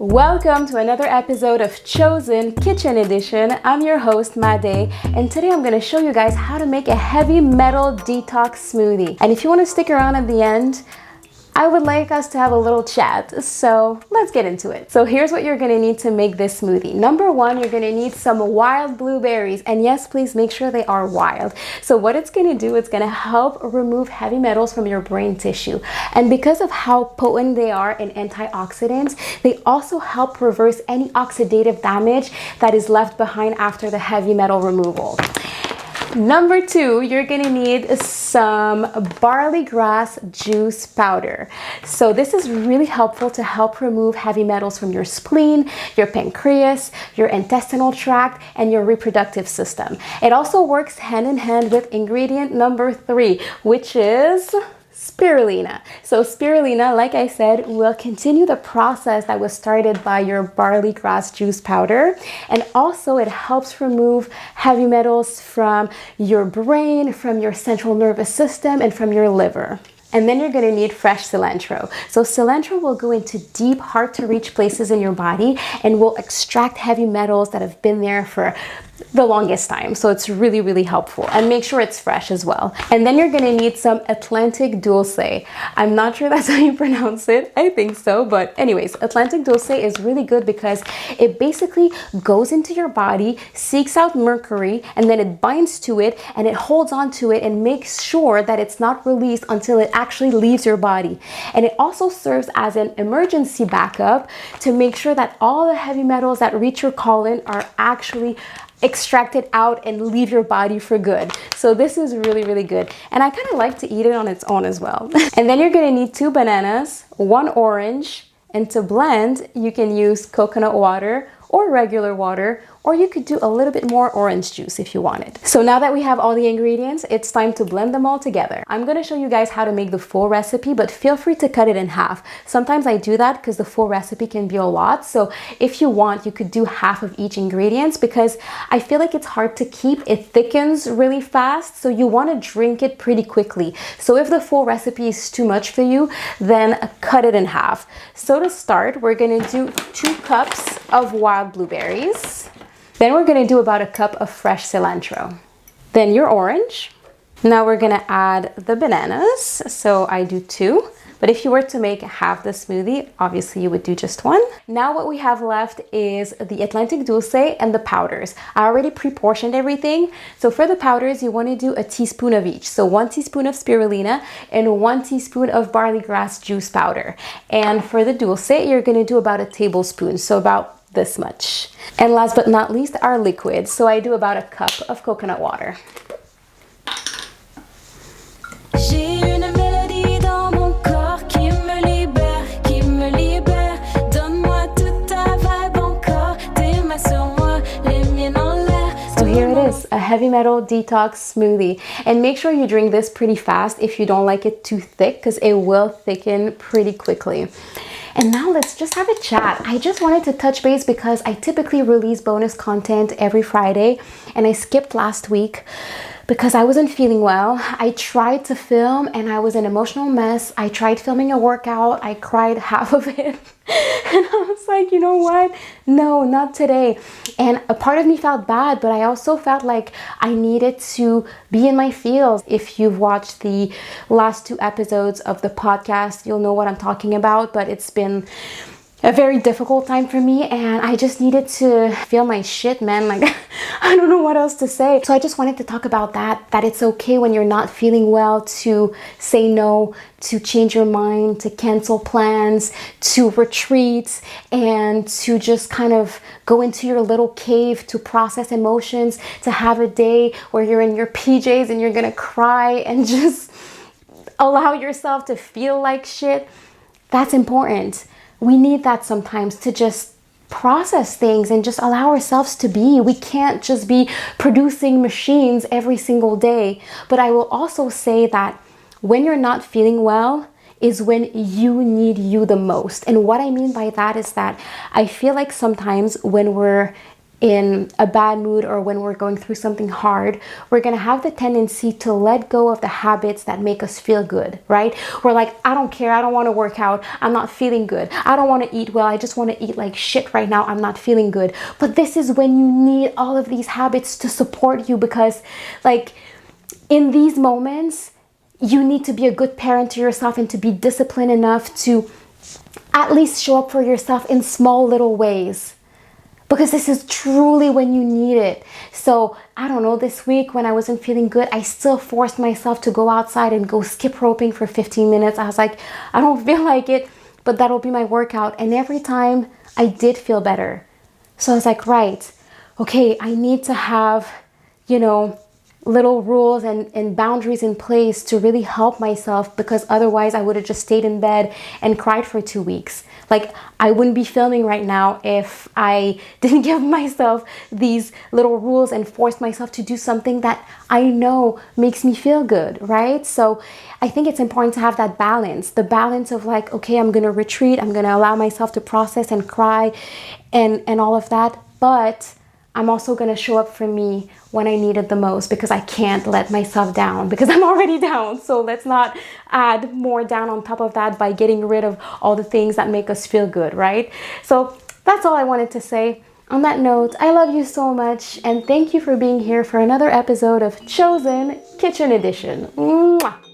Welcome to another episode of Chozen Kitchen Edition. I'm your host, Made, and today I'm going to show you guys how to make a heavy metal detox smoothie. And if you want to stick around at the end, I would like us to have a little chat, so let's get into it. So here's what you're going to need to make this smoothie. Number one, you're going to need some wild blueberries, and yes, please make sure they are wild. So what it's going to do, it's going to help remove heavy metals from your brain tissue. And because of how potent they are in antioxidants, they also help reverse any oxidative damage that is left behind after the heavy metal removal. Number two, you're gonna need some barley grass juice powder. So this is really helpful to help remove heavy metals from your spleen, your pancreas, your intestinal tract, and your reproductive system. It also works hand in hand with ingredient number three, which is spirulina. So spirulina, like I said, will continue the process that was started by your barley grass juice powder. And also it helps remove heavy metals from your brain, from your central nervous system, and from your liver. And then you're gonna need fresh cilantro. So cilantro will go into deep, hard to reach places in your body and will extract heavy metals that have been there for the longest time. So it's really, really helpful. And make sure it's fresh as well. And then you're gonna need some Atlantic Dulse. I'm not sure that's how you pronounce it. I think so, but anyways, Atlantic Dulse is really good because it basically goes into your body, seeks out mercury, and then it binds to it and it holds on to it and makes sure that it's not released until it actually leaves your body. And it also serves as an emergency backup to make sure that all the heavy metals that reach your colon are actually extract it out and leave your body for good. So this is really, really good. And I kind of like to eat it on its own as well. And then you're gonna need 2 bananas, 1 orange, and to blend, you can use coconut water or regular water, or you could do a little bit more orange juice if you wanted. So now that we have all the ingredients, it's time to blend them all together. I'm gonna show you guys how to make the full recipe, but feel free to cut it in half. Sometimes I do that because the full recipe can be a lot. So if you want, you could do half of each ingredients because I feel like it's hard to keep. It thickens really fast, so you wanna drink it pretty quickly. So if the full recipe is too much for you, then cut it in half. So to start, we're gonna do 2 cups of wild blueberries. Then we're gonna do about 1 cup of fresh cilantro. Then your orange. Now we're gonna add the bananas. So I do 2, but if you were to make half the smoothie, obviously you would do just 1. Now what we have left is the Atlantic Dulce and the powders. I already pre-portioned everything. So for the powders, you wanna do a teaspoon of each. So 1 teaspoon of spirulina and 1 teaspoon of barley grass juice powder. And for the Dulce, you're gonna do about 1 tablespoon. So about this much. And last but not least, our liquid. So I do about 1 cup of coconut water. So here it is, a heavy metal detox smoothie. And make sure you drink this pretty fast if you don't like it too thick, because it will thicken pretty quickly. And now let's just have a chat. I just wanted to touch base because I typically release bonus content every Friday, and I skipped last week because I wasn't feeling well. I tried to film and I was an emotional mess. I tried filming a workout. I cried half of it. And I was like, you know what? No, not today. And a part of me felt bad, but I also felt like I needed to be in my feels. If you've watched the last 2 episodes of the podcast, you'll know what I'm talking about, but it's been a very difficult time for me and I just needed to feel my shit, man. Like, I don't know what else to say. So I just wanted to talk about that it's okay when you're not feeling well to say no, to change your mind, to cancel plans, to retreat, and to just kind of go into your little cave to process emotions, to have a day where you're in your PJs and you're gonna cry and just allow yourself to feel like shit. That's important. We need that sometimes to just process things and just allow ourselves to be. We can't just be producing machines every single day. But I will also say that when you're not feeling well is when you need you the most. And what I mean by that is that I feel like sometimes when we're in a bad mood or when we're going through something hard, we're gonna have the tendency to let go of the habits that make us feel good, right? We're like, I don't care, I don't want to work out, I'm not feeling good, I don't want to eat well, I just want to eat like shit right now, I'm not feeling good. But this is when you need all of these habits to support you, because like in these moments, you need to be a good parent to yourself and to be disciplined enough to at least show up for yourself in small little ways, because this is truly when you need it. So I don't know, this week when I wasn't feeling good, I still forced myself to go outside and go skip roping for 15 minutes. I was like, I don't feel like it, but that'll be my workout. And every time I did feel better. So I was like, right, okay, I need to have, you know, little rules and boundaries in place to really help myself, because otherwise I would have just stayed in bed and cried for 2 weeks. Like, I wouldn't be filming right now if I didn't give myself these little rules and force myself to do something that I know makes me feel good, right? So I think it's important to have that balance, the balance of like, okay, I'm gonna retreat, I'm gonna allow myself to process and cry and all of that, but I'm also going to show up for me when I need it the most, because I can't let myself down, because I'm already down. So let's not add more down on top of that by getting rid of all the things that make us feel good, right? So that's all I wanted to say. On that note, I love you so much, and thank you for being here for another episode of Chozen Kitchen Edition. Mwah!